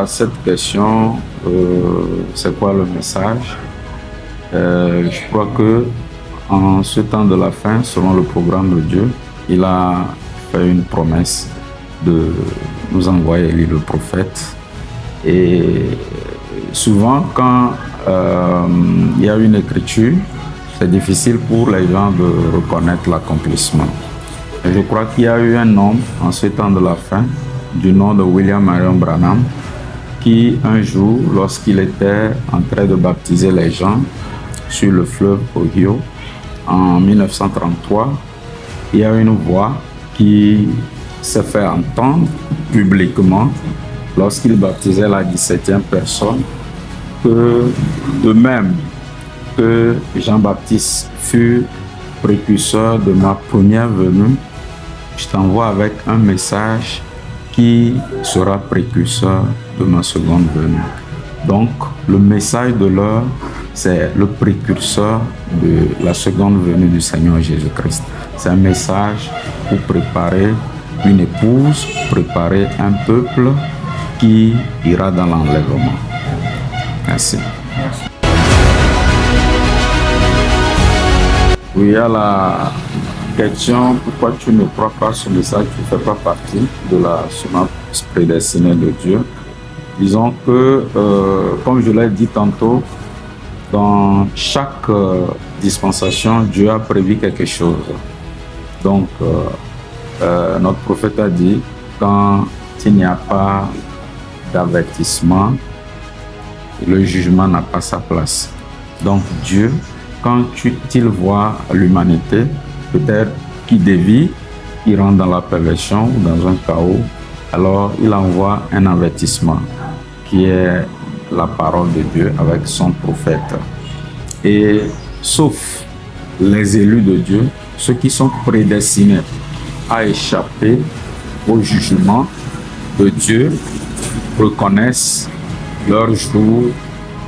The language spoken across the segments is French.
à cette question, c'est quoi le message? Je crois que en ce temps de la fin, selon le programme de Dieu, il a fait une promesse de nous envoyer Élie le prophète. Et souvent, quand il y a une écriture, c'est difficile pour les gens de reconnaître l'accomplissement. Et je crois qu'il y a eu un homme en ce temps de la fin, du nom de William Marion Branham, qui un jour, lorsqu'il était en train de baptiser les gens sur le fleuve Ohio, en 1933, il y a une voix qui s'est fait entendre publiquement lorsqu'il baptisait la 17e personne, que de même que Jean-Baptiste fut précurseur de ma première venue, je t'envoie avec un message qui sera précurseur de ma seconde venue. Donc, le message de l'heure, c'est le précurseur de la seconde venue du Seigneur Jésus-Christ. C'est un message pour préparer une épouse, préparer un peuple qui ira dans l'enlèvement. Merci. Oui, il y a la question, pourquoi tu ne crois pas ce message, tu ne fais pas partie de la semence prédestinée de Dieu. Disons que, comme je l'ai dit tantôt, dans chaque dispensation, Dieu a prévu quelque chose. Donc, notre prophète a dit, quand il n'y a pas d'avertissement, le jugement n'a pas sa place. Donc, Dieu, quand il voit l'humanité, peut-être qui dévie, qui rentre dans la perversion ou dans un chaos, alors il envoie un avertissement qui est la parole de Dieu avec son prophète. Et sauf les élus de Dieu, ceux qui sont prédestinés à échapper au jugement de Dieu, reconnaissent leur jour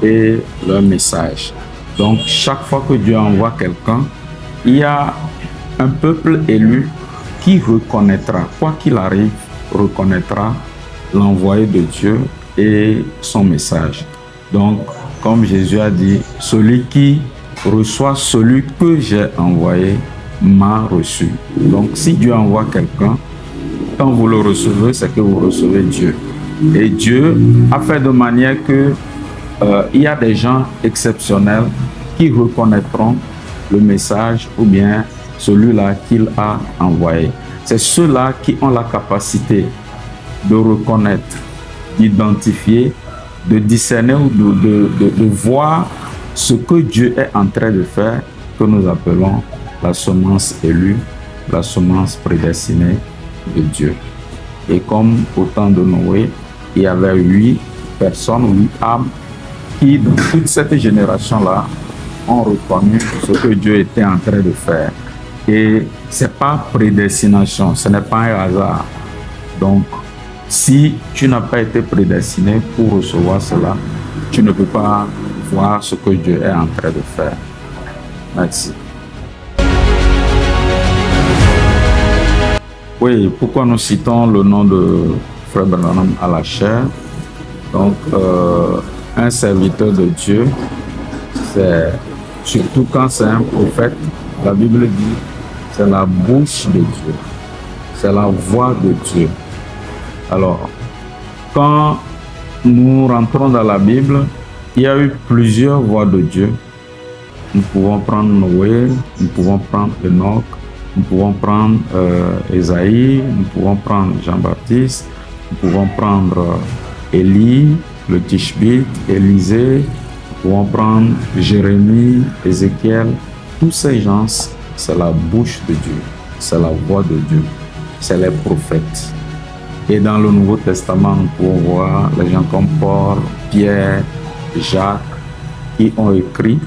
et leur message. Donc chaque fois que Dieu envoie quelqu'un, il y a un peuple élu qui reconnaîtra, quoi qu'il arrive, reconnaîtra l'envoyé de Dieu et son message. Donc, comme Jésus a dit, celui qui reçoit celui que j'ai envoyé m'a reçu. Donc, si Dieu envoie quelqu'un, quand vous le recevez, c'est que vous recevez Dieu. Et Dieu a fait de manière que il y a des gens exceptionnels qui reconnaîtront le message ou bien celui-là qu'il a envoyé. C'est ceux-là qui ont la capacité de reconnaître, d'identifier, de discerner ou de voir ce que Dieu est en train de faire, que nous appelons la semence élue, la semence prédestinée de Dieu. Et comme au temps de Noé, il y avait 8 personnes, 8 âmes, qui dans toute cette génération-là ont reconnu ce que Dieu était en train de faire. Et ce n'est pas prédestination, ce n'est pas un hasard. Donc, si tu n'as pas été prédestiné pour recevoir cela, tu ne peux pas voir ce que Dieu est en train de faire. Merci. Oui, pourquoi nous citons le nom de Frère Branham à la chair? Donc, un serviteur de Dieu, c'est surtout quand c'est un prophète, la Bible dit, c'est la bouche de Dieu, c'est la voix de Dieu. Alors, quand nous rentrons dans la Bible, il y a eu plusieurs voix de Dieu. Nous pouvons prendre Noé, nous pouvons prendre Enoch, nous pouvons prendre Ésaïe, nous pouvons prendre Jean-Baptiste, nous pouvons prendre Élie, le Tishbite, Élisée, nous pouvons prendre Jérémie, Ézéchiel. Tous ces gens, c'est la bouche de Dieu, c'est la voix de Dieu, c'est les prophètes. Et dans le Nouveau Testament, nous pouvons voir les gens comme Paul, Pierre, Jacques, qui ont écrit,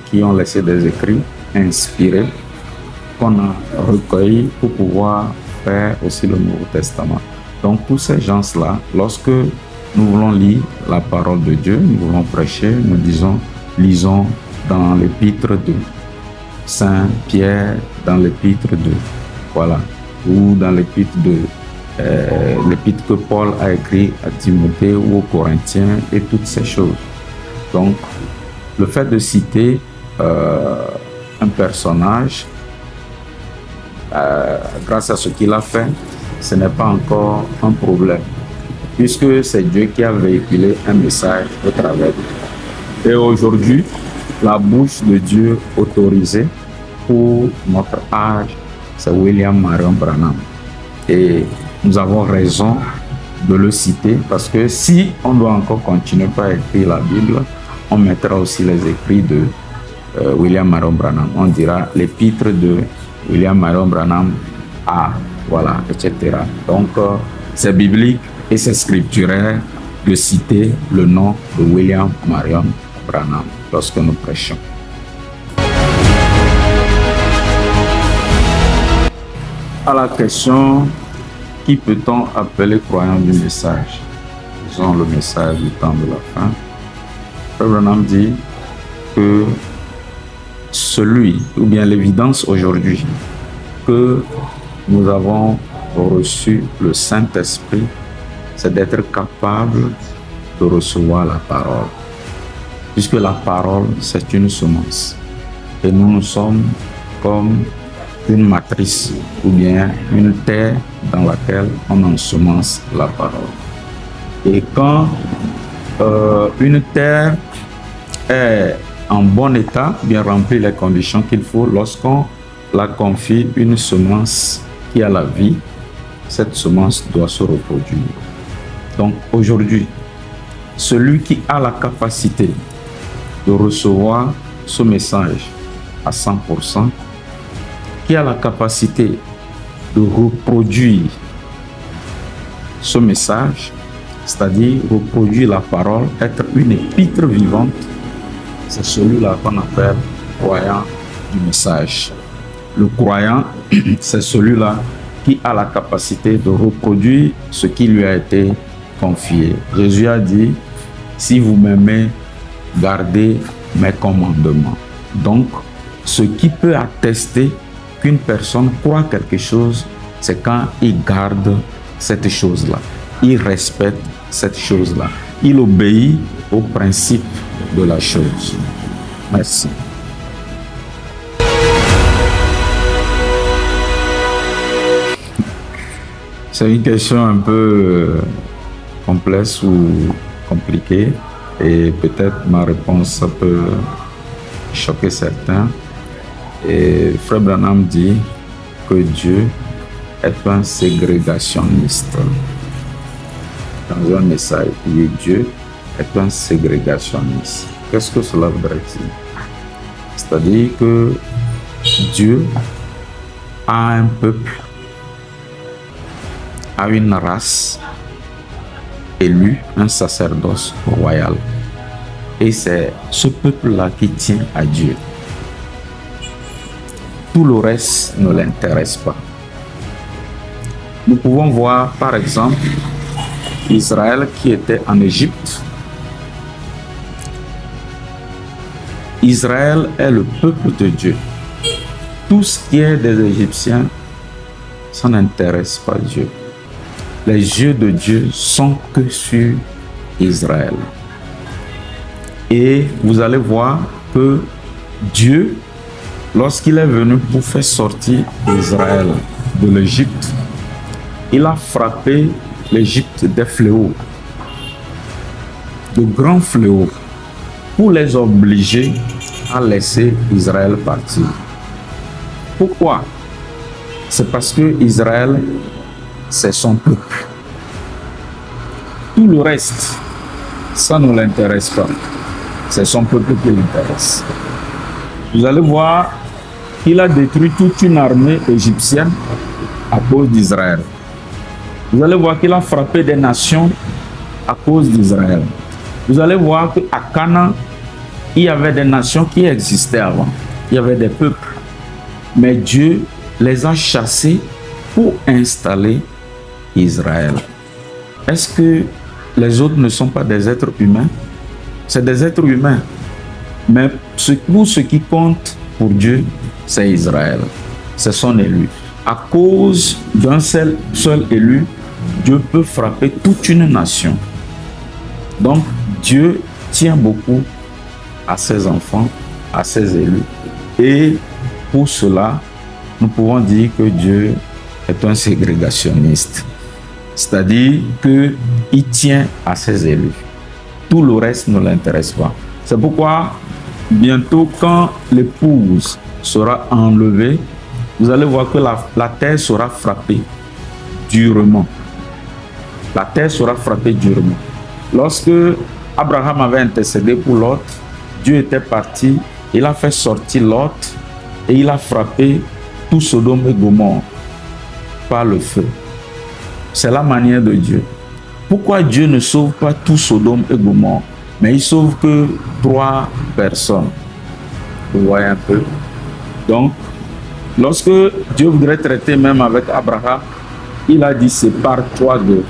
qui ont laissé des écrits inspirés, qu'on a recueillis pour pouvoir faire aussi le Nouveau Testament. Donc tous ces gens-là, lorsque nous voulons lire la parole de Dieu, nous voulons prêcher, nous disons, lisons dans l'épître de Saint Pierre, dans l'épître de, voilà, ou dans l'épître de l'épître que Paul a écrit à Timothée ou aux Corinthiens et toutes ces choses. Donc, le fait de citer un personnage, grâce à ce qu'il a fait, ce n'est pas encore un problème, puisque c'est Dieu qui a véhiculé un message au travers. Et aujourd'hui, la bouche de Dieu autorisée pour notre âge, c'est William Marion Branham. Et nous avons raison de le citer, parce que si on doit encore continuer par écrire la Bible, on mettra aussi les écrits de William Marion Branham. On dira l'épître de William Marion Branham à, voilà, etc. Donc, c'est biblique et c'est scripturaire de citer le nom de William Marion Branham lorsque nous prêchons. À la question, qui peut-on appeler croyant du message? Disons le message du temps de la fin. Frère Branham dit que celui, ou bien l'évidence aujourd'hui, que nous avons reçu le Saint-Esprit, c'est d'être capable de recevoir la parole. Puisque la parole, c'est une semence. Et nous sommes comme une matrice ou bien une terre dans laquelle on ensemence la parole. Et quand une terre est en bon état, bien remplit les conditions qu'il faut, lorsqu'on la confie une semence qui a la vie, cette semence doit se reproduire. Donc aujourd'hui, celui qui a la capacité de recevoir ce message à 100%, qui a la capacité de reproduire ce message, c'est-à-dire reproduire la parole, être une épître vivante, c'est celui-là qu'on appelle croyant du message. Le croyant, c'est celui-là qui a la capacité de reproduire ce qui lui a été confié. Jésus a dit, si vous m'aimez, gardez mes commandements. Donc, ce qui peut attester qu'une personne croit quelque chose, c'est quand il garde cette chose-là. Il respecte cette chose-là. Il obéit au principe de la chose. Merci. C'est une question un peu complexe ou compliquée et peut-être ma réponse peut choquer certains. Et Frère Branham dit que Dieu est un ségrégationniste. Dans un message, il dit Dieu est un ségrégationniste. Qu'est-ce que cela voudrait dire? C'est-à-dire que Dieu a un peuple, a une race élue, un sacerdoce royal. Et c'est ce peuple-là qui tient à Dieu. Tout le reste ne l'intéresse pas. Nous pouvons voir par exemple Israël qui était en Égypte. Israël est le peuple de Dieu. Tout ce qui est des Égyptiens, ça n'intéresse pas Dieu. Les yeux de Dieu sont que sur Israël. Et vous allez voir que Dieu, lorsqu'il est venu pour faire sortir Israël de l'Égypte, il a frappé l'Égypte des fléaux, de grands fléaux, pour les obliger à laisser Israël partir. Pourquoi? C'est parce que Israël, c'est son peuple. Tout le reste, ça ne l'intéresse pas. C'est son peuple qui l'intéresse. Vous allez voir, il a détruit toute une armée égyptienne à cause d'Israël. Vous allez voir qu'il a frappé des nations à cause d'Israël. Vous allez voir qu'à Canaan, il y avait des nations qui existaient avant. Il y avait des peuples. Mais Dieu les a chassés pour installer Israël. Est-ce que les autres ne sont pas des êtres humains? C'est des êtres humains. Mais pour ce qui compte pour Dieu, c'est Israël. C'est son élu. À cause d'un seul élu, Dieu peut frapper toute une nation. Donc, Dieu tient beaucoup à ses enfants, à ses élus. Et pour cela, nous pouvons dire que Dieu est un ségrégationniste. C'est-à-dire qu'il tient à ses élus. Tout le reste ne l'intéresse pas. C'est pourquoi, bientôt, quand l'épouse sera enlevée, vous allez voir que la terre sera frappée durement. La terre sera frappée durement. Lorsque Abraham avait intercédé pour Lot, Dieu était parti, il a fait sortir Lot et il a frappé tout Sodome et Gomorrhe par le feu. C'est la manière de Dieu. Pourquoi Dieu ne sauve pas tout Sodome et Gomorrhe, mais il sauve que 3 personnes? Vous voyez un peu. Donc, lorsque Dieu voudrait traiter même avec Abraham, il a dit sépare-toi d'eux.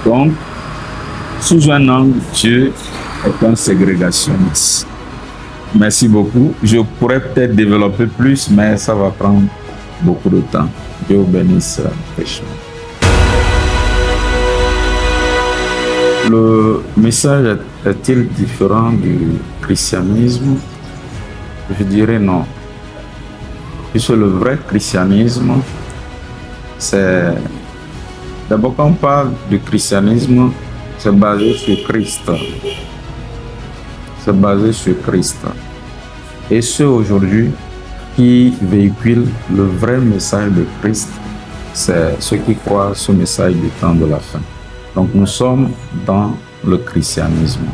Donc, sous un angle, Dieu est un ségrégationniste. Merci beaucoup. Je pourrais peut-être développer plus, mais ça va prendre beaucoup de temps. Dieu vous bénisse richement. Le message est-il différent du christianisme? Je dirais non. Puisque le vrai christianisme, c'est... D'abord, quand on parle du christianisme, c'est basé sur Christ. C'est basé sur Christ. Et ceux aujourd'hui qui véhiculent le vrai message de Christ, c'est ceux qui croient ce message du temps de la fin. Donc nous sommes dans le christianisme.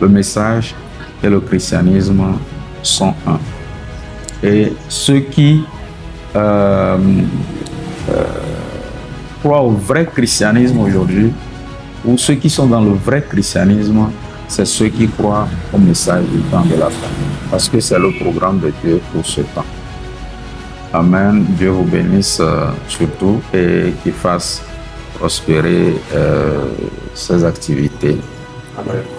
Le message et le christianisme sont un. Et ceux qui croient au vrai christianisme aujourd'hui, ou ceux qui sont dans le vrai christianisme, c'est ceux qui croient au message du temps de la fin. Parce que c'est le programme de Dieu pour ce temps. Amen. Dieu vous bénisse surtout et qu'il fasse prospérer ses activités. Amen.